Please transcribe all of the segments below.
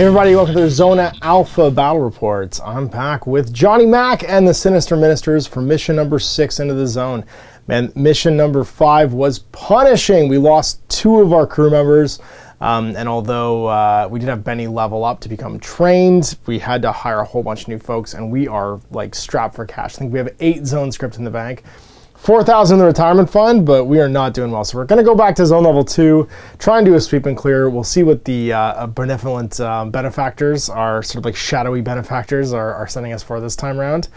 Hey everybody, welcome to the ZONA Alpha Battle Reports. I'm back with Johnny Mac and the Sinister Ministers for mission number 6 into the zone. Man, mission number 5 was punishing. We lost 2 of our crew members, and although we did have Benny level up to become trained, we had to hire a whole bunch of new folks, and we are like strapped for cash. I think we have 8 zone scripts in the bank. 4,000 in the retirement fund, but we are not doing well. So we're gonna go back to zone level 2, try and do a sweep and clear. We'll see what the benevolent benefactors, are sort of like shadowy benefactors, are sending us for this time around.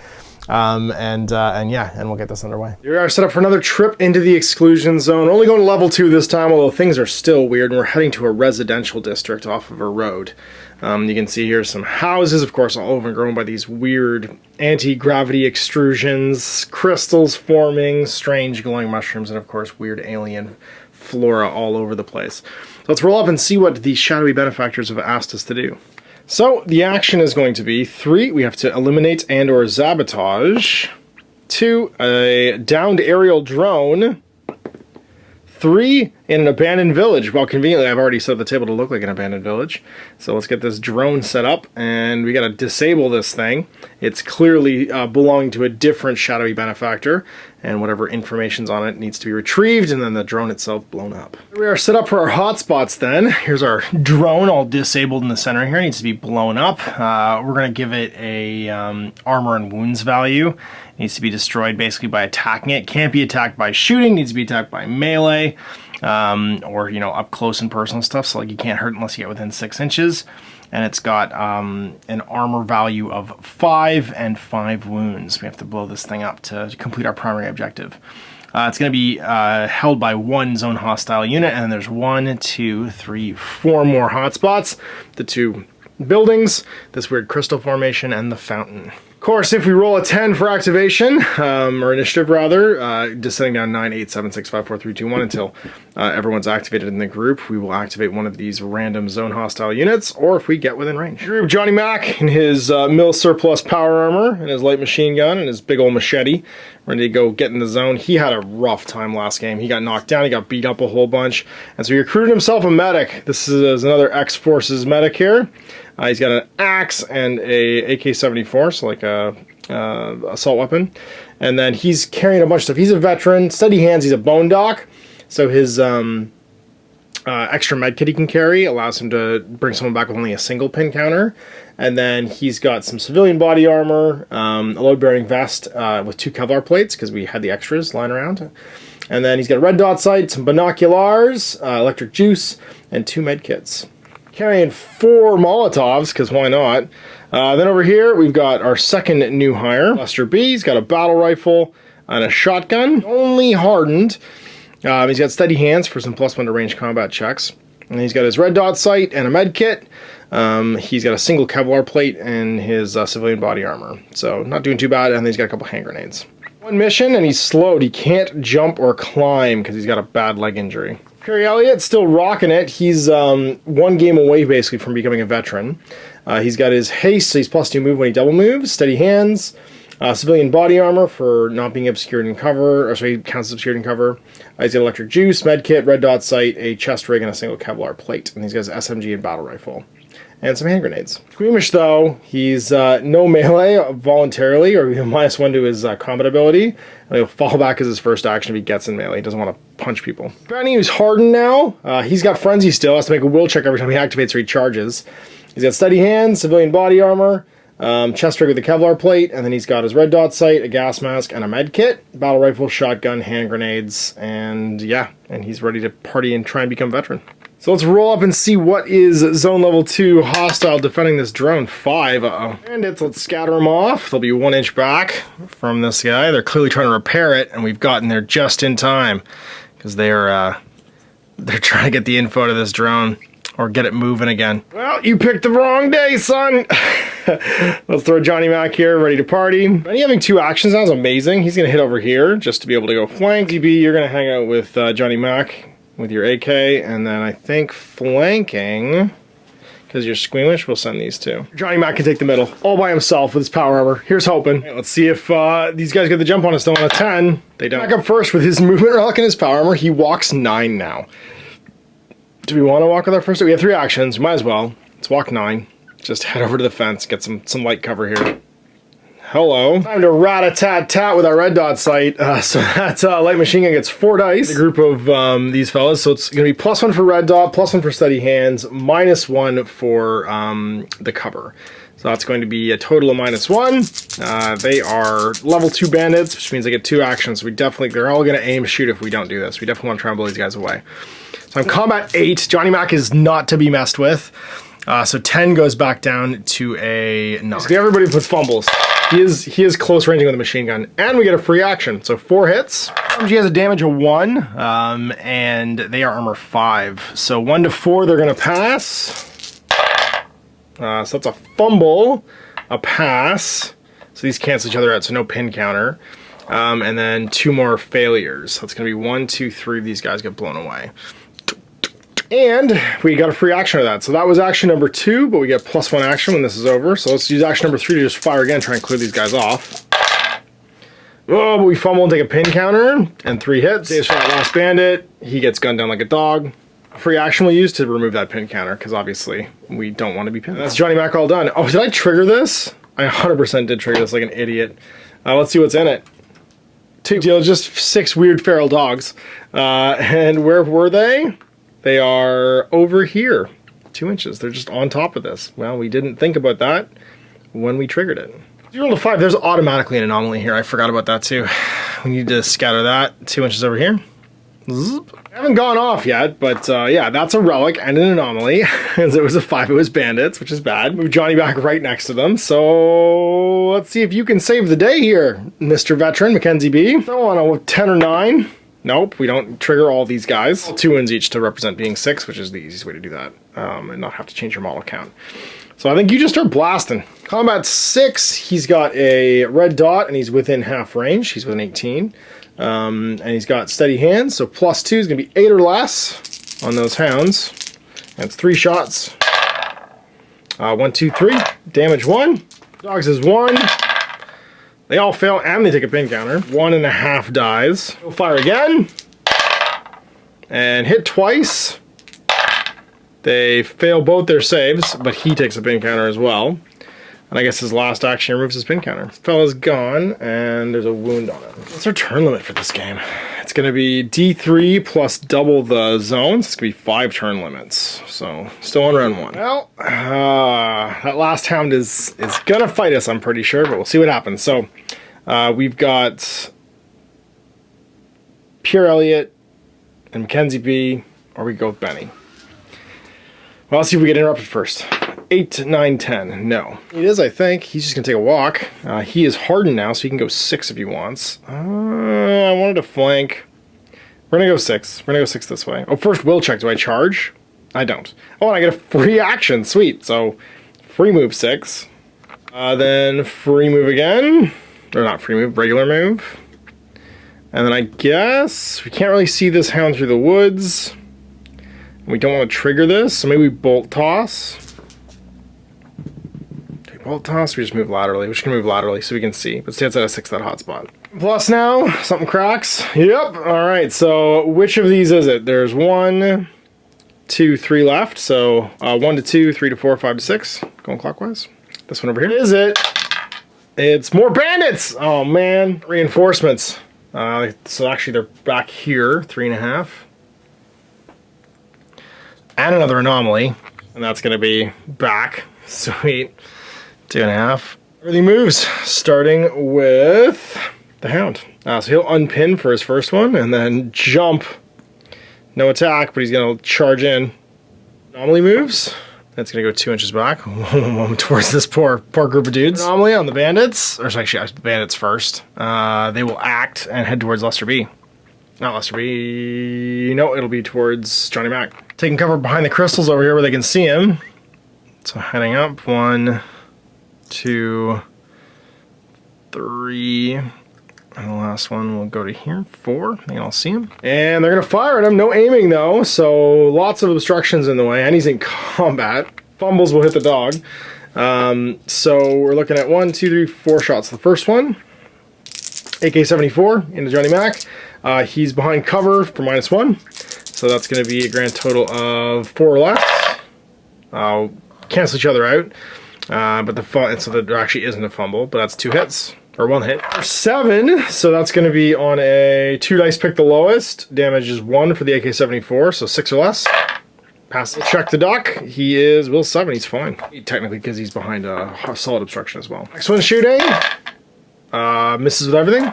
And we'll get this underway. Here we are set up for another trip into the exclusion zone. Only going to level 2 this time, although things are still weird, and we're heading to a residential district off of a road. You can see here some houses, of course, all overgrown by these weird anti-gravity extrusions, crystals forming, strange glowing mushrooms, and of course weird alien flora all over the place. So let's roll up and see what the shadowy benefactors have asked us to do. So the action is going to be 3, we have to eliminate and or sabotage. 2, a downed aerial drone. 3, in an abandoned village. Well, conveniently, I've already set up the table to look like an abandoned village. So let's get this drone set up, and we gotta disable this thing. It's clearly belonging to a different shadowy benefactor, and whatever information's on it needs to be retrieved, and then the drone itself blown up. We are set up for our hotspots then. Here's our drone all disabled in the center here. It needs to be blown up. We're gonna give it a armor and wounds value. It needs to be destroyed basically by attacking it. Can't be attacked by shooting, needs to be attacked by melee, or, you know, up close and personal stuff. So like you can't hurt unless you get within 6 inches. And it's got an armor value of 5 and 5 wounds. We have to blow this thing up to complete our primary objective. It's going to be held by 1 zone hostile unit, and there's 1, 2, 3, 4 more hotspots. The 2 buildings, this weird crystal formation, and the fountain. Of course, if we roll a 10 for activation, or initiative rather, just setting down 9, 8, 7, 6, 5, 4, 3, 2, 1 until everyone's activated in the group, we will activate one of these random zone hostile units, or if we get within range. Group Johnny Mac in his mil surplus power armor, and his light machine gun, and his big old machete, ready to go get in the zone. He had a rough time last game. He got knocked down, he got beat up a whole bunch, and so he recruited himself a medic. This is another X-Forces medic here. He's got an axe and a AK-74, so like a assault weapon. And then he's carrying a bunch of stuff. He's a veteran, steady hands, he's a bone doc. So his extra med kit he can carry allows him to bring someone back with only a single pin counter. And then he's got some civilian body armor, a load-bearing vest with 2 Kevlar plates, because we had the extras lying around. And then he's got a red dot sight, some binoculars, electric juice, and 2 med kits. Carrying 4 Molotovs, because why not? Then over here, we've got our second new hire, Lester B. He's got a battle rifle and a shotgun, only hardened. He's got steady hands for some +1 to range combat checks. And he's got his red dot sight and a med kit. He's got a single Kevlar plate and his civilian body armor. So not doing too bad, and then he's got a couple hand grenades. 1 mission, and he's slowed. He can't jump or climb because he's got a bad leg injury. Perry Elliott still rocking it. He's 1 game away basically from becoming a veteran. He's got his haste, so he's +2 move when he double moves, steady hands, civilian body armor for not being obscured in cover, or sorry, he counts as obscured in cover. He's got electric juice, med kit, red dot sight, a chest rig, and a single Kevlar plate. And he's got his SMG and battle rifle. And some hand grenades. Squeamish though, he's no melee voluntarily, or -1 to his combat ability. And he'll fall back as his first action if he gets in melee. He doesn't want to punch people. Benny, who's hardened now, he's got frenzy still, has to make a will check every time he activates or he charges. He's got steady hands, civilian body armor, chest rig with a Kevlar plate, and then he's got his red dot sight, a gas mask, and a med kit, battle rifle, shotgun, hand grenades, and yeah, and he's ready to party and try and become veteran. So let's roll up and see what is zone level 2 hostile defending this drone. 5, bandits, let's scatter them off. They'll be 1 inch back from this guy. They're clearly trying to repair it, and we've gotten there just in time because they're trying to get the info to this drone or get it moving again. Well, you picked the wrong day, son. Let's throw Johnny Mac here, ready to party. Benny having 2 actions now is amazing. He's gonna hit over here just to be able to go flank. DB, you're gonna hang out with Johnny Mac with your AK, and then I think flanking, because you're squeamish, we'll send these 2. Johnny Mac can take the middle, all by himself with his power armor. Here's hoping. Okay, let's see if these guys get the jump on us though on a 10. They don't. Back up first with his movement relic and his power armor. He walks 9 now. Do we want to walk with our first? We have 3 actions. Might as well. Let's walk 9. just head over to the fence, get some light cover here. Hello. Time to rat-a-tat-tat with our red dot sight. So that light machine gun gets 4 dice. A group of these fellas. So it's going to be +1 for red dot, +1 for steady hands, -1 for the cover. So that's going to be a total of -1. They are level 2 bandits, which means they get 2 actions. So they're all going to aim shoot if we don't do this. We definitely want to try and blow these guys away. So I'm combat 8. Johnny Mac is not to be messed with. So 10 goes back down to a 9. So everybody puts fumbles. He is close ranging with a machine gun, and we get a free action. So 4 hits. He has a damage of 1, and they are armor 5. So 1 to 4, they're gonna pass. So that's a fumble, a pass. So these cancel each other out, so no pin counter. And then 2 more failures. That's gonna be 1, 2, 3 of these guys get blown away. And we got a free action of that. So that was action number 2, but we get +1 action when this is over. So let's use action number 3 to just fire again, try and clear these guys off. Oh, but we fumble and take a pin counter, and 3 hits. Saves for that last bandit. He gets gunned down like a dog. Free action we'll use to remove that pin counter, because obviously we don't want to be pinned. That's Johnny Mac all done. Oh, did I trigger this? I 100% did trigger this like an idiot. Let's see what's in it. 2 deals, just 6 weird feral dogs. And where were they? They are over here, 2 inches. They're just on top of this. Well, we didn't think about that when we triggered it. 0 to 5, there's automatically an anomaly here. I forgot about that too. We need to scatter that 2 inches over here. Zoop. I haven't gone off yet, but yeah, that's a relic and an anomaly. As it was a 5, it was bandits, which is bad. Move Johnny back right next to them. So let's see if you can save the day here, Mr. Veteran, Mackenzie B. So on a 10 or 9. Nope, we don't trigger all these guys. 2 wins each to represent being 6, which is the easiest way to do that, and not have to change your model count. So I think you just start blasting. Combat 6, he's got a red dot, and he's within half range. He's within 18. And he's got steady hands, so +2 is going to be 8 or less on those hounds. That's 3 shots. 1, 2, 3. Damage 1. Dogs is 1. They all fail, and they take a pin counter. 1.5 dies. We'll fire again. And hit twice. They fail both their saves, but he takes a pin counter as well. And I guess his last action removes his pin counter. This fella's gone, and there's a wound on him. What's our turn limit for this game? It's going to be D3 plus double the zones. It's going to be 5 turn limits. So, still on round 1. Well, that last hound is going to fight us, I'm pretty sure, but we'll see what happens. So, we've got Pierre Elliott and Mackenzie B, or we go with Benny. Well, let's see if we get interrupted first. 8, 9, 10. No. It is, I think. He's just going to take a walk. He is hardened now, so he can go 6 if he wants. I wanted to flank. We're going to go 6. We're going to go 6 this way. Oh, first will check. Do I charge? I don't. Oh, and I get a free action. Sweet. So, free move 6. Then free move again. Or not free move, regular move. And then I guess we can't really see this hound through the woods. We don't want to trigger this, so maybe we bolt toss. Bolt toss, we just move laterally. We should move laterally so we can see. But see, it's at a 6, that hotspot. Plus now, something cracks. Yep, alright, so which of these is it? There's 1, 2, 3 left. So 1 to 2, 3 to 4, 5 to 6. Going clockwise. This one over here. Is it? It's more bandits! Oh man. Reinforcements. So actually they're back here, 3.5. And another anomaly. And that's going to be back. Sweet. 2.5. Everything moves, starting with the hound. So he'll unpin for his first one, and then jump. No attack, but he's going to charge in. Anomaly moves. That's going to go 2 inches back towards this poor group of dudes. Anomaly on the bandits. Or actually, the bandits first. They will act and head towards Lester B. Not Lester B. No, it'll be towards Johnny Mac. Taking cover behind the crystals over here where they can see him. So heading up. 1, 2, 3. And the last one will go to here. 4. They can all see him. And they're going to fire at him. No aiming, though. So lots of obstructions in the way. And he's in combat. Fumbles will hit the dog. So we're looking at 1, 2, 3, 4 shots. The first one, AK-74 into Johnny Mac. He's behind cover for -1. So that's going to be a grand total of 4 or less. cancel each other out. But so there actually isn't a fumble, but that's 2 hits. Or 1 hit. 7, so that's going to be on a 2 dice pick the lowest. Damage is 1 for the AK-74, so 6 or less. Pass. Check the duck. He is Will 7. He's fine. Technically, because he's behind a solid obstruction as well. Next one, shooting. Misses with everything.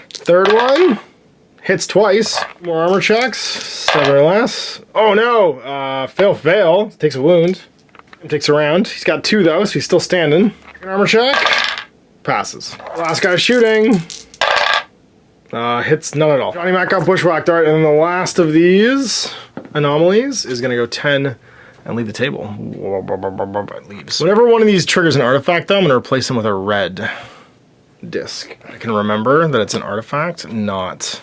3rd one. Hits twice. More armor checks. 7 or less. Oh no! Fail. Takes a wound. Takes a round. He's got 2 though, so he's still standing. Second armor check. Passes. Last guy shooting. Hits none at all. Johnny Mac got bushwhacked. All right, and then the last of these anomalies is going to go 10 and leave the table. Leaves. Whenever one of these triggers an artifact, though, I'm going to replace them with a red disc. I can remember that it's an artifact, not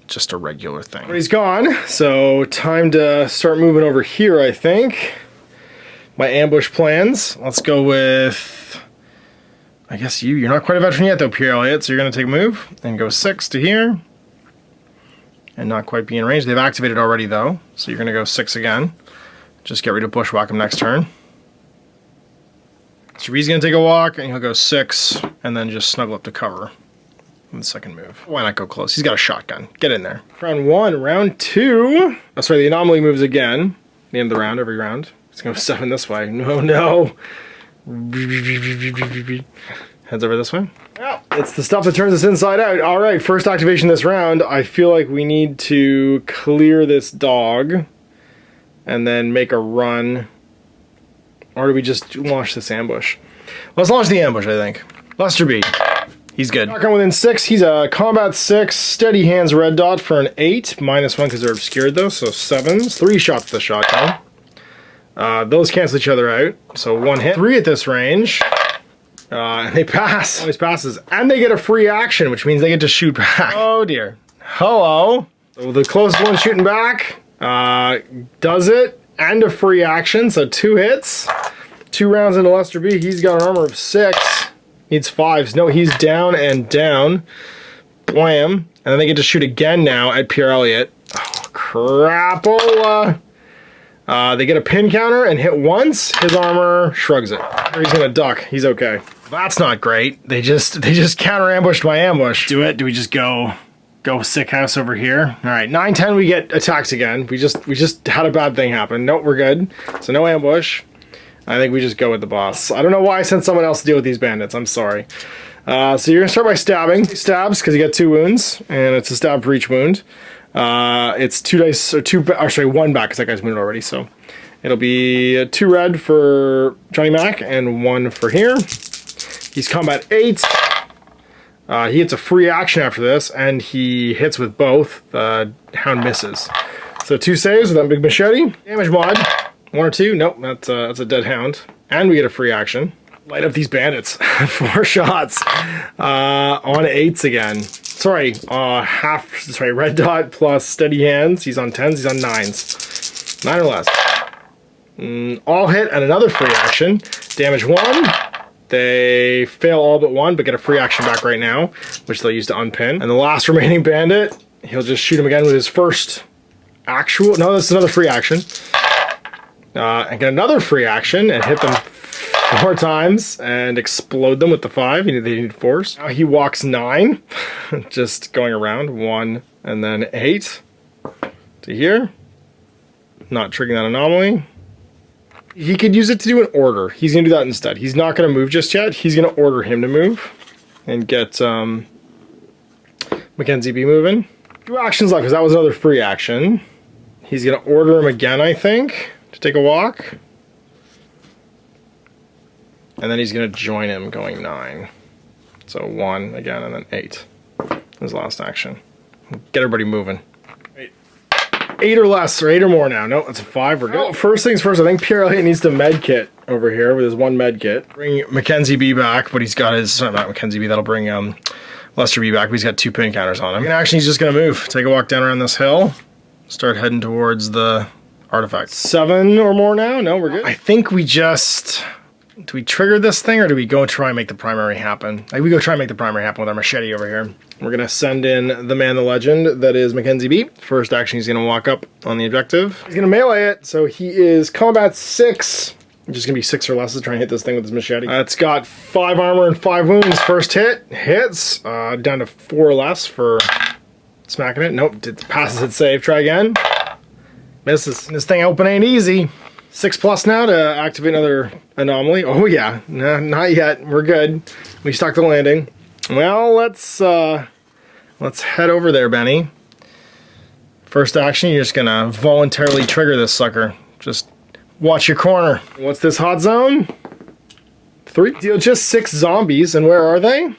just a regular thing. But he's gone, so time to start moving over here, I think. My ambush plans. Let's go with... I guess you're not quite a veteran yet though, Pierre Elliott, so you're going to take a move and go 6 to here. And not quite be in range. They've activated already though, so you're going to go 6 again. Just get ready to bushwhack him next turn. So he's going to take a walk, and he'll go 6, and then just snuggle up to cover in the second move. Why not go close? He's got a shotgun. Get in there. Round 1. Round 2. Oh, sorry, the anomaly moves again. The end of the round, every round. It's going to go 7 this way. No. Heads over this way. Yeah, it's the stuff that turns us inside out. All right, first activation this round. I feel like we need to clear this dog and then make a run. Or do we just launch this ambush? Let's launch the ambush, I think. Lester B. He's good. Shotgun within 6. He's a combat 6. Steady hands red dot for an 8. -1 because they're obscured though, so 7s. 3 shots to the shotgun. Those cancel each other out, so 1 hit. 3 at this range, and they pass. Always passes, and they get a free action, which means they get to shoot back. Oh dear. Hello. So the closest one shooting back does it, and a free action, so 2 hits. 2 rounds into Lester B. He's got an armor of 6. Needs 5s. No, he's down and down. Blam. And then they get to shoot again now at Pierre Elliott. Oh, crapola. They get a pin counter and hit once. His armor shrugs it. Or he's gonna duck. He's okay. That's not great. They just counter ambushed my ambush. Do it? Do we just go sick house over here? All right, 9-10. We get attacked again. We just had a bad thing happen. Nope, we're good. So no ambush. I think we just go with the boss. I don't know why I sent someone else to deal with these bandits. I'm sorry. So you're gonna start by stabbing. He stabs because you get 2 wounds, and it's a stab for each wound. It's 2 dice, or 1 back because that guy's wounded already. So it'll be 2 red for Johnny Mac and 1 for here. He's combat 8. He gets a free action after this, and he hits with both. Hound misses. So 2 saves with that big machete. Damage mod. 1 or 2. Nope, that's a dead hound. And we get a free action. Light up these bandits. 4 shots. On 8s again. Sorry, red dot plus steady hands. He's on 10s, he's on 9s. 9 or less. All hit and another free action. Damage 1. They fail all but 1, but get a free action back right now, which they'll use to unpin. And the last remaining bandit, he'll just shoot him again with his first actual... No, this is another free action. And get another free action and hit them 4 times and explode them with the 5. They need 4s. Now he walks 9, just going around. 1 and then 8 to here. Not triggering that anomaly. He could use it to do an order. He's going to do that instead. He's not going to move just yet. He's going to order him to move and get Mackenzie B moving. 2 actions left because that was another free action. He's going to order him again, I think, to take a walk. And then he's going to join him going 9. So 1 again and then 8. His last action. Get everybody moving. 8 or less, or 8 or more now. No, it's a 5. We're good. Oh, first things first, I think Pierre Elliott needs to med kit over here with his 1 med kit. Bring Mackenzie B back, but he's got his... Not Mackenzie B, that'll bring Lester B back, but he's got 2 pin counters on him. And actually, he's just going to move. Take a walk down around this hill. Start heading towards the artifact. 7 or more now? No, we're good. I think we just... Do we trigger this thing, or do we go try and make the primary happen? We go try and make the primary happen with our machete over here. We're going to send in the man, the legend, that is Mackenzie B. First action, he's going to walk up on the objective. He's going to melee it, so he is combat 6. Just gonna be 6 or less to try and hit this thing with his machete. It's got 5 armor and 5 wounds. First hit, hits. Down to 4 or less for smacking it. Nope, passes its save. Try again. Misses. This thing open ain't easy. 6+ now to activate another anomaly. Oh yeah, no, not yet. We're good. We stuck the landing. Well, let's head over there, Benny. First action, you're just gonna voluntarily trigger this sucker. Just watch your corner. What's this hot zone? 3. Deal just 6 zombies, and where are they?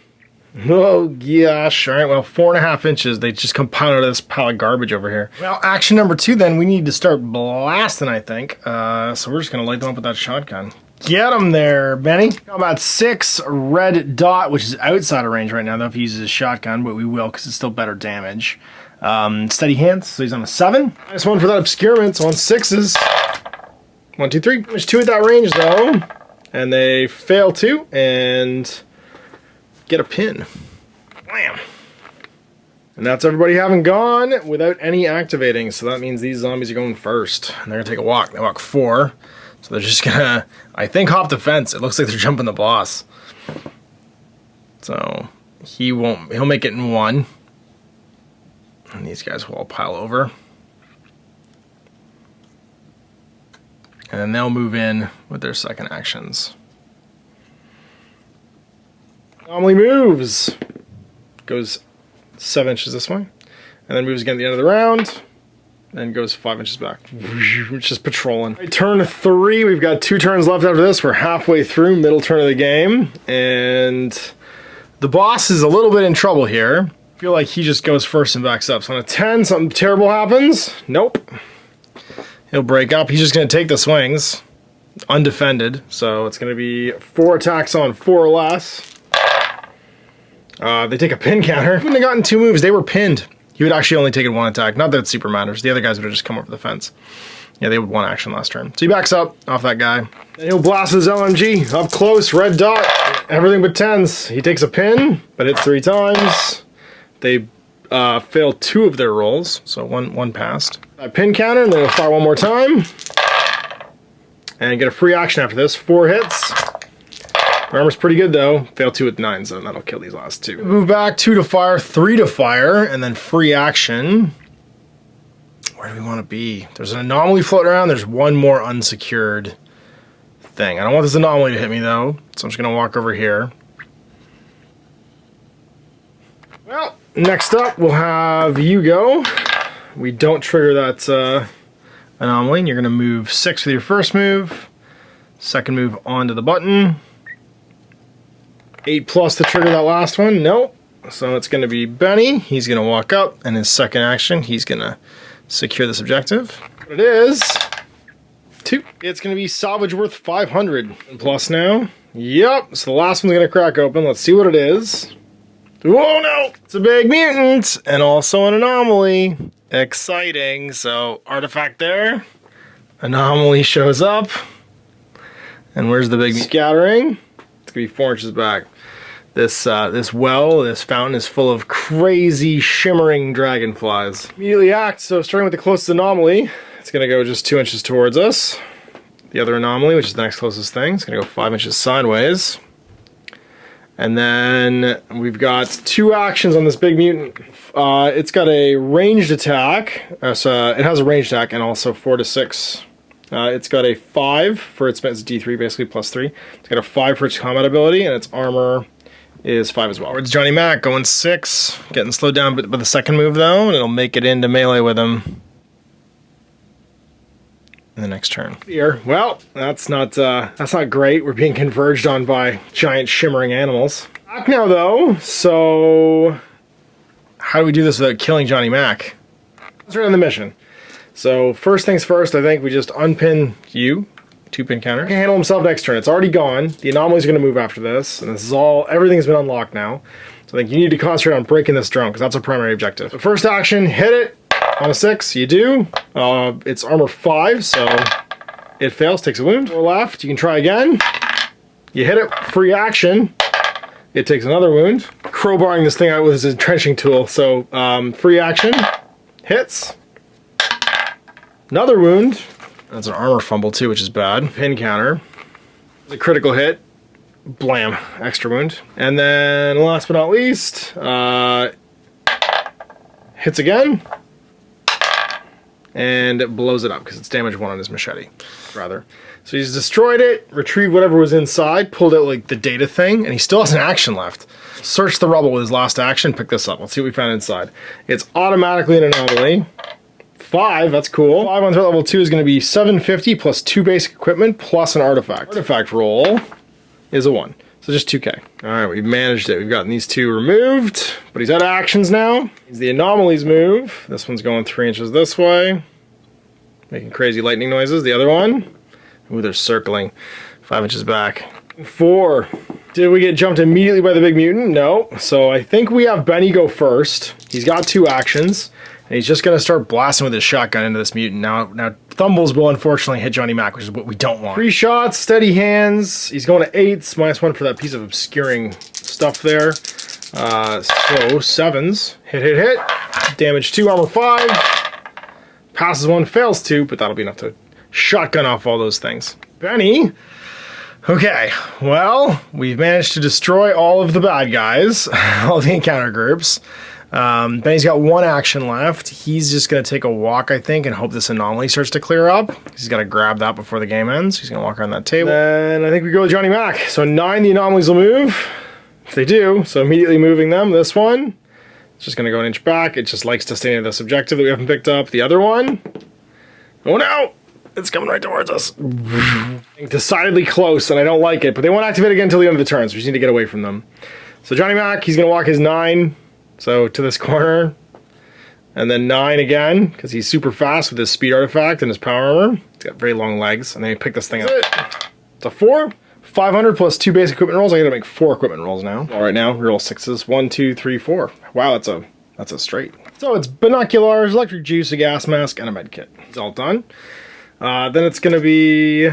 Oh gosh, all right, well, 4.5 inches. They just compounded out of this pile of garbage over here. Well, action number 2 then, we need to start blasting, I think. So we're just gonna light them up with that shotgun. Get him there, Benny. About 6 red dot, which is outside of range right now, though, if he uses his shotgun, but we will, because it's still better damage. Steady hands, so he's on a 7. Nice one for that obscurement, so on 6s. 1, 2, 3. There's 2 at that range, though. And they fail 2, and get a pin. Blam. And that's everybody having gone without any activating, so that means these zombies are going first. And they're gonna take a walk. They walk 4. So they're just gonna, I think, hop the fence. It looks like they're jumping the boss. So he'll make it in 1. And these guys will all pile over. And then they'll move in with their second actions. Anomaly moves. Goes 7 inches this way. And then moves again at the end of the round. And goes 5 inches back. Just patrolling. Right, turn 3. We've got 2 turns left after this. We're halfway through, middle turn of the game. And the boss is a little bit in trouble here. I feel like he just goes first and backs up. So on a 10, something terrible happens. Nope. He'll break up. He's just going to take the swings. Undefended. So it's going to be 4 attacks on 4 or less. They take a pin counter. When they got in 2 moves, they were pinned. He would actually only taken 1 attack. Not that it super matters. The other guys would have just come over the fence. Yeah, they would 1 action last turn. So he backs up off that guy. And he'll blast his LMG up close, red dot, everything but 10s. He takes a pin, but hits 3 times. They fail 2 of their rolls, so one passed. A pin counter, and then he'll fire 1 more time. And get a free action after this. 4 hits. Armor's pretty good though. Fail 2 with 9s, so that'll kill these last 2. Move back, 2 to fire, 3 to fire, and then free action. Where do we want to be? There's an anomaly floating around. There's 1 more unsecured thing. I don't want this anomaly to hit me though, so I'm just gonna walk over here. Well, next up we'll have you go. We don't trigger that anomaly, and you're gonna move 6 with your first move. Second move onto the button. 8+ to trigger that last one. Nope. So it's going to be Benny. He's going to walk up, and his second action, he's going to secure this objective. It is 2. It's going to be salvage worth 500 plus now. Yep. So the last one's going to crack open. Let's see what it is. Oh no! It's a big mutant, and also an anomaly. Exciting. So artifact there. Anomaly shows up. And where's the big scattering? It's gonna be 4 inches back. This well, this fountain is full of crazy shimmering dragonflies. Immediately act, so starting with the closest anomaly, it's gonna go just 2 inches towards us. The other anomaly, which is the next closest thing, it's gonna go 5 inches sideways. And then we've got 2 actions on this big mutant. It's got a ranged attack, so it has a ranged attack and also 4 to 6. It's got a 5 for its D3, basically plus 3. It's got a 5 for its combat ability, and its armor is 5 as well. It's Johnny Mac going 6, getting slowed down by the second move though, and it'll make it into melee with him in the next turn. Here, well, that's not great. We're being converged on by giant shimmering animals. Back now though, so how do we do this without killing Johnny Mac? Let's run on the mission. So first things first, I think we just unpin you, 2-pin counter. He can handle himself next turn. It's already gone. The anomalies are going to move after this, and this is all, everything's been unlocked now. So I think you need to concentrate on breaking this drone, because that's our primary objective. So first action, hit it on a 6. You do. It's armor 5, so it fails, takes a wound. 4 left. You can try again. You hit it. Free action. It takes another wound. Crowbarring this thing out with his entrenching tool. So free action. Hits. Another wound. That's an armor fumble too, which is bad. Pin counter. The critical hit. Blam. Extra wound. And then last but not least, hits again. And it blows it up because it's damage 1 on his machete, rather. So he's destroyed it, retrieved whatever was inside, pulled out like the data thing, and he still has an action left. Search the rubble with his last action, pick this up. Let's see what we found inside. It's automatically an anomaly. 5, that's cool. 5 on threat level 2 is going to be 750 plus 2 basic equipment plus an artifact. Artifact roll is a 1. So just 2k. Alright, we've managed it. We've gotten these 2 removed, but he's out of actions now. The anomalies move. This one's going 3 inches this way, making crazy lightning noises. The other one, ooh, they're circling 5 inches back. 4. Did we get jumped immediately by the big mutant? No. So I think we have Benny go first. He's got 2 actions, and he's just going to start blasting with his shotgun into this mutant. Now Thumbles will unfortunately hit Johnny Mac, which is what we don't want. 3 shots, steady hands. He's going to 8s, -1 for that piece of obscuring stuff there. So 7s. Hit. Damage 2, armor 5. Passes 1, fails 2, but that'll be enough to shotgun off all those things. Benny. Okay, well, we've managed to destroy all of the bad guys, all the encounter groups. Benny's got 1 action left. He's just going to take a walk, I think, and hope this anomaly starts to clear up. He's got to grab that before the game ends. He's going to walk around that table. Then I think we go with Johnny Mac. So 9, the anomalies will move. If they do, so immediately moving them. This one, it's just going to go 1 inch back. It just likes to stay near this objective that we haven't picked up. The other one, oh no! It's coming right towards us. Decidedly close, and I don't like it, but they won't activate again until the end of the turn, so we just need to get away from them. So Johnny Mac, he's going to walk his 9, so to this corner, and then 9 again, because he's super fast with his speed artifact and his power armor. He's got very long legs, and then he pick this thing up. It's a 4. 500 plus 2 basic equipment rolls. I gotta make 4 equipment rolls now. All right, now roll 6s. 1, 2, 3, 4. Wow, that's a straight. So it's binoculars, electric juice, a gas mask, and a med kit. It's all done. Then it's going to be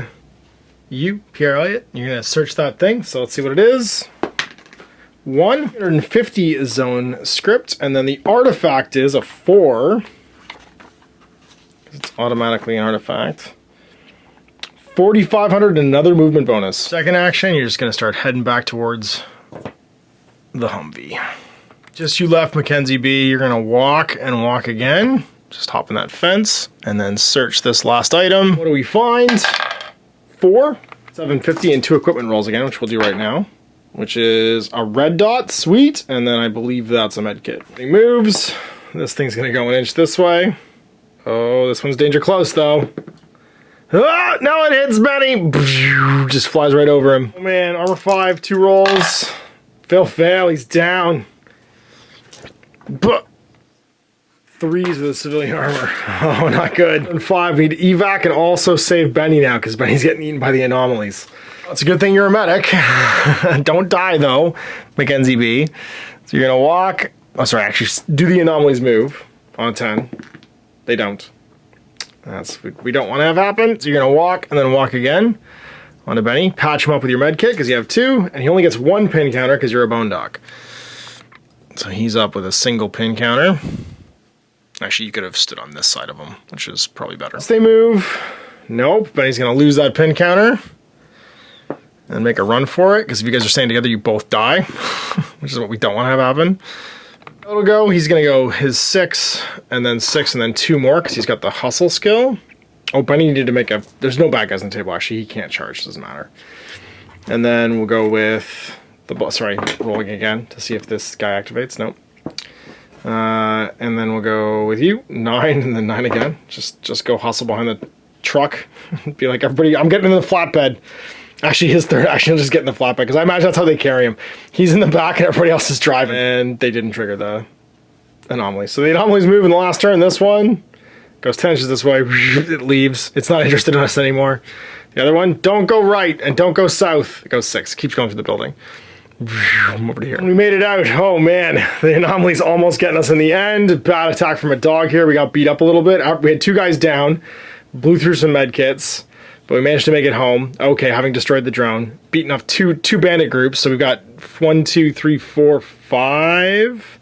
you, Pierre Elliott. You're going to search that thing. So let's see what it is. 150 zone script. And then the artifact is a 4. It's automatically an artifact. 4,500 and another movement bonus. Second action, you're just going to start heading back towards the Humvee. Just you left, Mackenzie B. You're going to walk and walk again. Just hop in that fence and then search this last item. What do we find? 4, 750 and 2 equipment rolls again, which we'll do right now, which is a red dot, sweet, and then I believe that's a med kit. He moves. This thing's gonna go 1 inch this way. Oh, this one's danger close though. Ah, now it hits Benny. Just flies right over him. Oh man, armor 5, 2 rolls. Fail, he's down. But 3s with a civilian armor. Oh, not good. And 5, we need to evac and also save Benny now because Benny's getting eaten by the anomalies. It's a good thing you're a medic. Don't die though, Mackenzie B. So you're gonna walk. Oh, sorry, actually do the anomalies move on a 10. They don't. That's what we don't want to have happen. So you're gonna walk and then walk again onto Benny. Patch him up with your med kit because you have 2, and he only gets 1 pin counter because you're a bone doc. So he's up with a single pin counter. Actually, you could have stood on this side of him, which is probably better. They move. Nope, Benny's going to lose that pin counter and make a run for it, because if you guys are staying together, you both die, which is what we don't want to have happen. It'll go. He's going to go his 6, and then 6, and then 2 more, because he's got the hustle skill. Oh, Benny needed to make a... There's no bad guys on the table, actually. He can't charge. Doesn't matter. And then we'll go with the... Sorry, rolling again to see if this guy activates. Nope. And then we'll go with you, 9, and then 9 again. Just go hustle behind the truck. Be like, everybody, I'm getting in the flatbed. Actually, his third action is just get in the flatbed, because I imagine that's how they carry him. He's in the back and everybody else is driving. And they didn't trigger the anomaly. So the anomalies move in the last turn. This one goes 10 inches this way. It leaves. It's not interested in us anymore. The other one, don't go right and don't go south. It goes 6. Keeps going through the building. Over to here. We made it out. Oh man, the anomaly's almost getting us in the end. Bad attack from a dog here. We got beat up a little bit. We had 2 guys down, blew through some med kits, but we managed to make it home. Okay, having destroyed the drone, beaten up two bandit groups. So we've got 1, 2, 3, 4, 5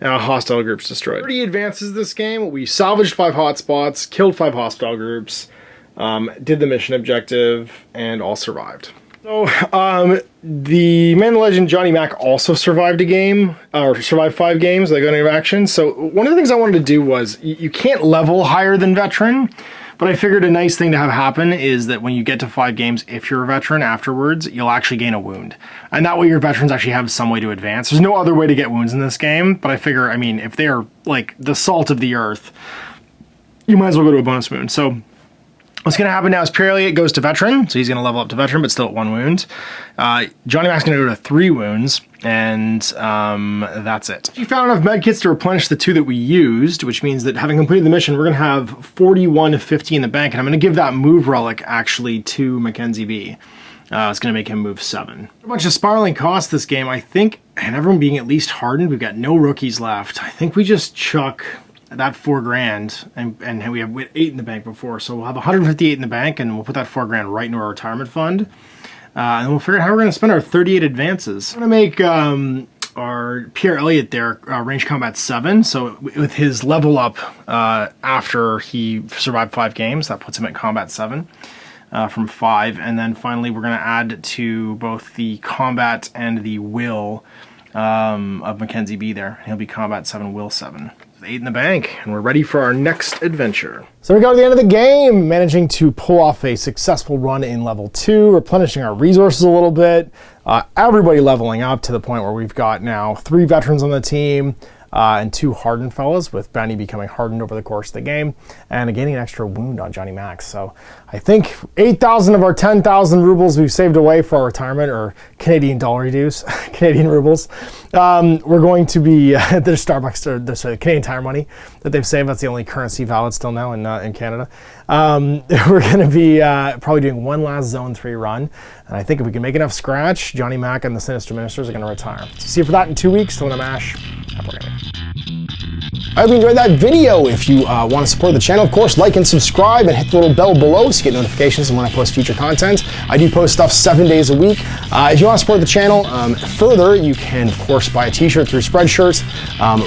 hostile groups destroyed. 30 advances this game. We salvaged 5 hotspots, killed 5 hostile groups, did the mission objective, and all survived. So, the man, the legend, Johnny Mac also survived a game, or survived 5 games, like going into action. So one of the things I wanted to do was, you can't level higher than veteran, but I figured a nice thing to have happen is that when you get to 5 games, if you're a veteran afterwards, you'll actually gain a wound. And that way your veterans actually have some way to advance. There's no other way to get wounds in this game, but I figure, I mean, if they're like the salt of the earth, you might as well go to a bonus wound. So what's going to happen now is Pierre Elliott goes to veteran, so he's going to level up to veteran, but still at 1 wound. Johnny Mac's going to go to 3 wounds, and that's it. You found enough medkits to replenish the 2 that we used, which means that having completed the mission, we're going to have 41 to 50 in the bank, and I'm going to give that move relic actually to Mackenzie B. It's going to make him move 7. A bunch of spiraling costs this game, I think, and everyone being at least hardened, we've got no rookies left. I think we just chuck that 4 grand, and we have 8 in the bank before, so we'll have 158 in the bank, and we'll put that 4 grand right into our retirement fund, and we'll figure out how we're going to spend our 38 advances. I'm going to make our Pierre Elliott there range combat 7, so with his level up after he survived 5 games, that puts him at combat 7 from 5, and then finally we're going to add to both the combat and the will of Mackenzie B there. He'll be combat 7, will 7. 8 in the bank, and we're ready for our next adventure. So we go to the end of the game, managing to pull off a successful run in level 2, replenishing our resources a little bit, everybody leveling up to the point where we've got now 3 veterans on the team, and 2 hardened fellas, with Benny becoming hardened over the course of the game, and gaining an extra wound on Johnny Mac. So I think 8,000 of our 10,000 rubles we've saved away for our retirement, or Canadian dollar dues, Canadian rubles. We're going to be, there's Starbucks, or there's Canadian Tire money that they've saved. That's the only currency valid still now in Canada. We're going to be probably doing one last Zone 3 run. And I think if we can make enough scratch, Johnny Mac and the Sinister Ministers are going to retire. So see you for that in 2 weeks. Don't want to mash. I hope you enjoyed that video. If you want to support the channel, of course, like and subscribe and hit the little bell below so you get notifications when I post future content. I do post stuff 7 days a week. If you want to support the channel further, you can, of course, buy a t-shirt through Spreadshirt,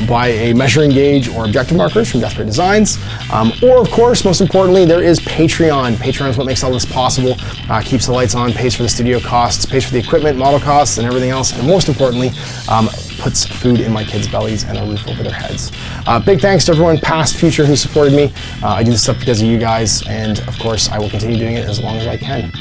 buy a measuring gauge or objective markers from Desperate Designs, or, of course, most importantly, there is Patreon. Patreon is what makes all this possible, keeps the lights on, pays for the studio costs, pays for the equipment, model costs, and everything else, and most importantly, puts food in my kids' bellies and a roof over their heads. Big thanks to everyone, past, future, who supported me. I do this stuff because of you guys, and of course, I will continue doing it as long as I can.